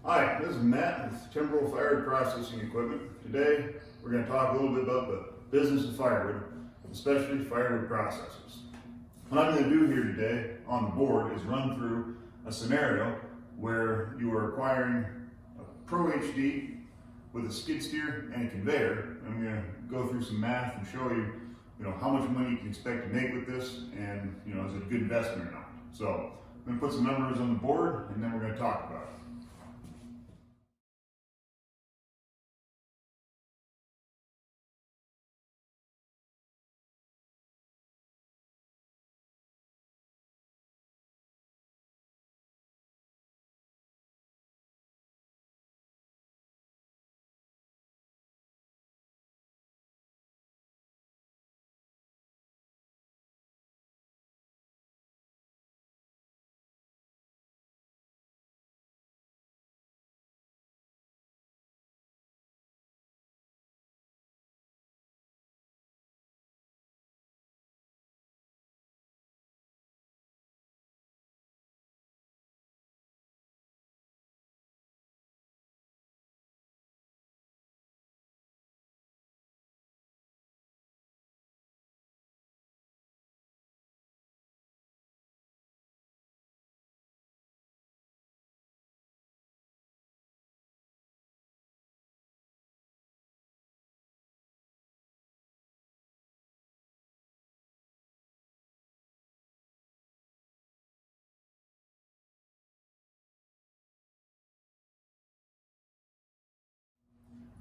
Hi, this is Matt with Timberwolf Firewood Processing Equipment. Today, we're going to talk a little bit about the business of firewood, especially firewood processes. What I'm going to do here today on the board is run through a scenario where you are acquiring a Pro HD with a skid steer and a conveyor. I'm going to go through some math and show you, how much money you can expect to make with this, and is it a good investment or not. So I'm going to put some numbers on the board, and then we're going to talk about it.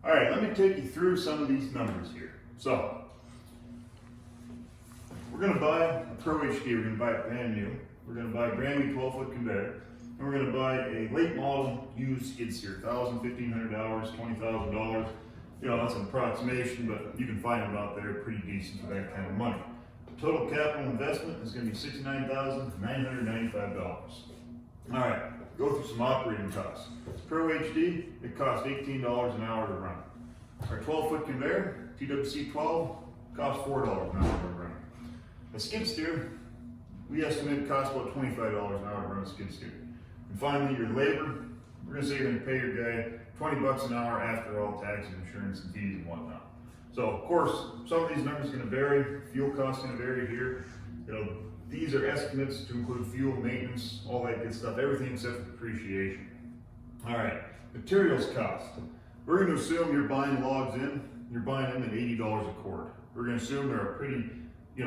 All right, let me take you through some of these numbers here. So, we're going to buy a Pro HD, we're going to buy it brand new. We're going to buy a brand new 12-foot conveyor. And we're going to buy a late model used skid steer, $1,000, $1,500, $20,000. That's an approximation, but you can find them out there pretty decent for that kind of money. The total capital investment is going to be $69,995. All right, go through some operating costs. Pro HD, it costs $18 an hour to run. Our 12-foot conveyor, TWC 12, costs $4 an hour to run. A skid steer, we estimate it costs about $25 an hour to run a skid steer. And finally, your labor, we're gonna say you're gonna pay your guy $20 an hour after all taxes, insurance, and fees and whatnot. So of course, some of these numbers are gonna vary. Fuel costs gonna vary here. These are estimates to include fuel, maintenance, all that good stuff, everything except for depreciation. All right, materials cost. We're going to assume you're buying logs in, you're buying them at $80 a cord. We're going to assume they're a pretty,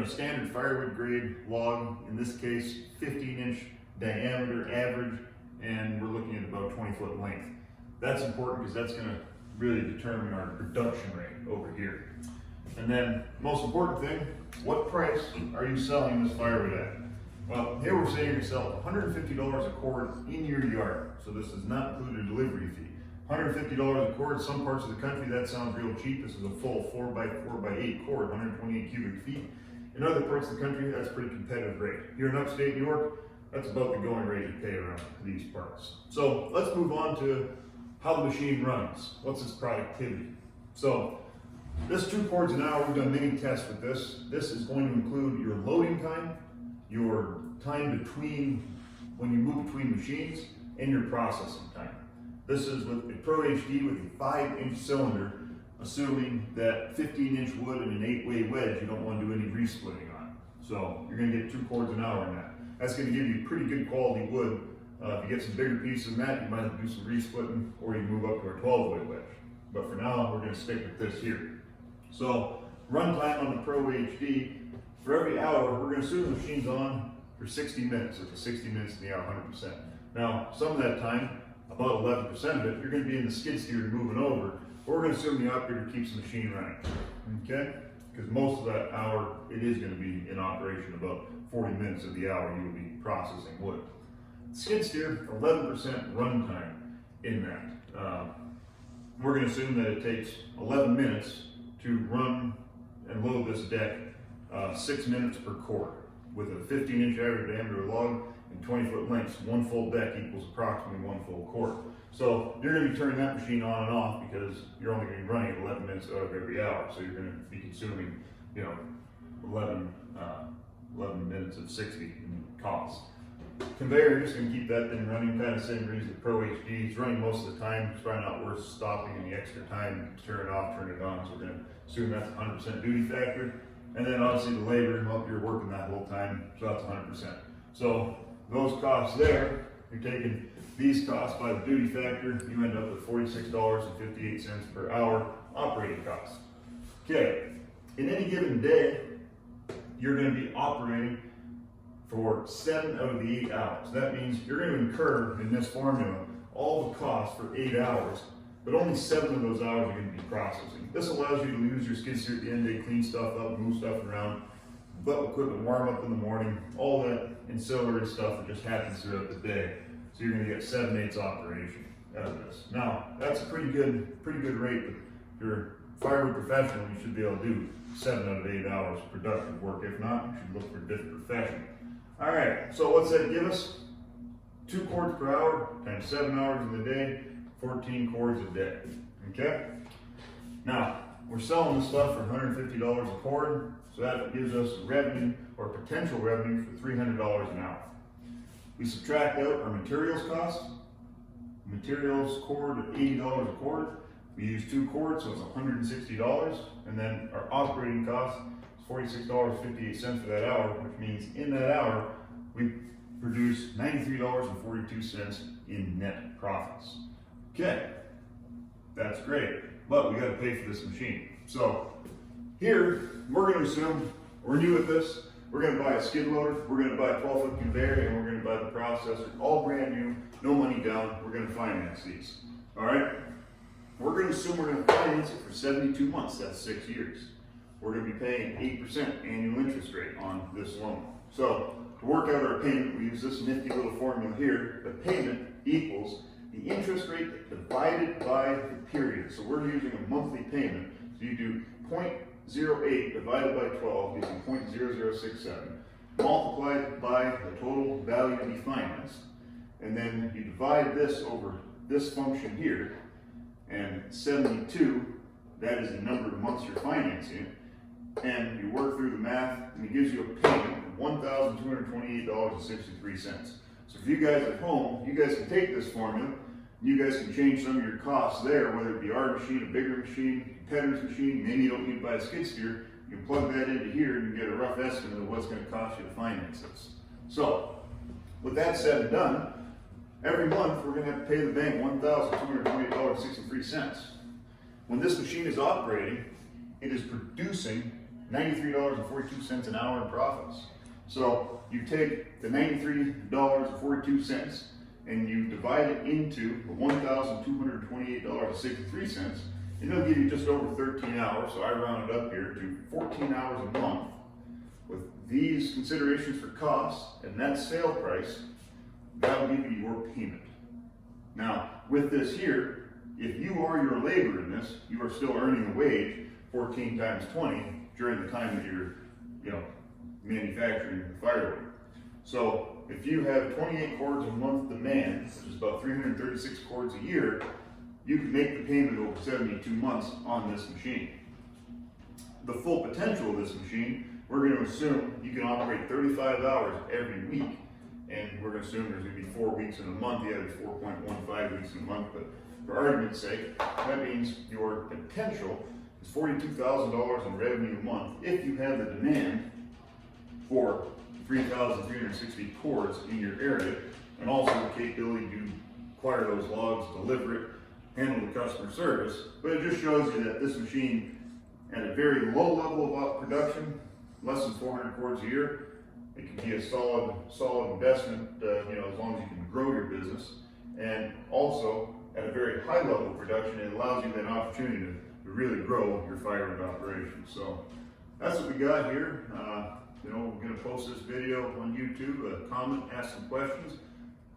standard firewood grade log, in this case, 15-inch diameter average, and we're looking at about 20-foot length. That's important because that's going to really determine our production rate over here. And then, most important thing, what price are you selling this firewood at? Well, here we're saying you're selling $150 a cord in your yard. So this does not include a delivery fee. $150 a cord, some parts of the country that sounds real cheap. This is a full 4x4x8 cord, 128 cubic feet. In other parts of the country, that's a pretty competitive rate. Here in upstate New York, that's about the going rate you pay around these parts. So let's move on to how the machine runs. What's its productivity? So this 2 cords an hour, we've done many tests with this. This is going to include your loading time, your time between when you move between machines, and your processing time. This is with a Pro HD with a 5-inch cylinder, assuming that 15-inch wood and an 8-way wedge, you don't want to do any resplitting on. So you're going to get 2 cords an hour in that. That's going to give you pretty good quality wood. If you get some bigger pieces than that, you might have to do some resplitting, or you move up to our 12-way wedge. But for now, we're going to stick with this here. So runtime on the Pro HD, for every hour, we're going to assume the machine's on for 60 minutes. It's 60 minutes in the hour, 100%. Now, some of that time, about 11% of it, you're going to be in the skid steer moving over, but we're going to assume the operator keeps the machine running, okay? Because most of that hour, it is going to be in operation. About 40 minutes of the hour, you will be processing wood. Skid steer, 11% runtime in that. We're going to assume that it takes 11 minutes to run and load this deck, 6 minutes per cord. With a 15-inch average diameter log and 20-foot lengths, 1 full deck equals approximately 1 full cord. So you're going to be turning that machine on and off because you're only going to be running it 11 minutes out of every hour. So you're going to be consuming, 11 minutes of 60 in cost. conveyor, just gonna keep that thing running, kind of same reason the Pro HD. It's running most of the time. It's probably not worth stopping any extra time to turn it off, turn it on. So we're gonna assume that's 100% duty factor. And then obviously the labor, well, you're working that whole time, so that's 100%. So those costs there, you're taking these costs by the duty factor, you end up with $46.58 per hour operating costs. Okay, in any given day, you're going to be operating for 7 out of the 8 hours. That means you're going to incur in this formula all the costs for 8 hours, but only 7 of those hours are going to be processing. This allows you to use your skid steer at the end of the day, clean stuff up, move stuff around, let equipment warm up in the morning, all that ancillary stuff that just happens throughout the day. So you're going to get 7/8 operation out of this. Now, that's a pretty good rate, but if you're a firewood professional, you should be able to do 7 out of 8 hours of productive work. If not, you should look for a different profession. All right, so what's that give us? 2 cords per hour times 7 hours in the day, 14 cords a day. Okay? Now, we're selling this stuff for $150 a cord, so that gives us revenue or potential revenue for $300 an hour. We subtract out our materials cost. Materials cord at $80 a cord. We use 2 cords, so it's $160. And then our operating cost is $46.58 for that hour, which means in that hour, we produce $93.42 in net profits. Okay, that's great, but we got to pay for this machine. So here, we're going to assume we're new at this. We're going to buy a skid loader, we're going to buy a 12-foot conveyor, and we're going to buy the processor, all brand new, no money down. We're going to finance these. All right? We're going to assume we're going to finance it for 72 months. That's 6 years. We're going to be paying 8% annual interest rate on this loan. So to work out our payment, we use this nifty little formula here. The payment equals the interest rate divided by the period. So we're using a monthly payment. So you do 0.08 divided by 12 gives you 0.0067, multiplied by the total value to be financed, and then you divide this over this function here, and 72, that is the number of months you're financing it, and you work through the math, and it gives you a payment of $1,228.63. So for you guys at home, you guys can take this formula, you guys can change some of your costs there, whether it be our machine, a bigger machine, competitor's machine, maybe you don't need to buy a skid steer, you can plug that into here and you get a rough estimate of what's going to cost you to finance this. So, with that said and done, every month we're going to have to pay the bank $1,228.63. When this machine is operating, it is producing $93.42 an hour in profits. So, you take the $93.42 and you divide it into the $1,228.63, and it'll give you just over 13 hours, so I round it up here to 14 hours a month. With these considerations for costs and net sale price, that'll give you your payment. Now, with this here, if you are your labor in this, you are still earning a wage, 14 times 20, during the time that you're, manufacturing the firewood. So if you have 28 cords a month demand, which is about 336 cords a year, you can make the payment over 72 months on this machine. The full potential of this machine, we're going to assume you can operate 35 hours every week, and we're going to assume there's going to be 4 weeks in a month. Yeah, there's 4.15 weeks in a month, but for argument's sake, that means your potential is $42,000 in revenue a month if you have the demand for 3,360 cords in your area, and also the capability to acquire those logs, deliver it, handle the customer service. But it just shows you that this machine, at a very low level of production, less than 400 cords a year, it can be a solid investment, as long as you can grow your business. And also, at a very high level of production, it allows you that opportunity to really grow your firewood operation. So that's what we got here. We're going to post this video on YouTube, comment, ask some questions.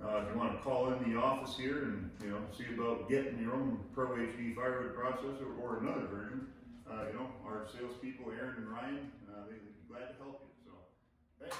If you want to call in the office here and see about getting your own Pro HD firewood processor or another version, our salespeople, Aaron and Ryan, they'd be glad to help you. So, thanks.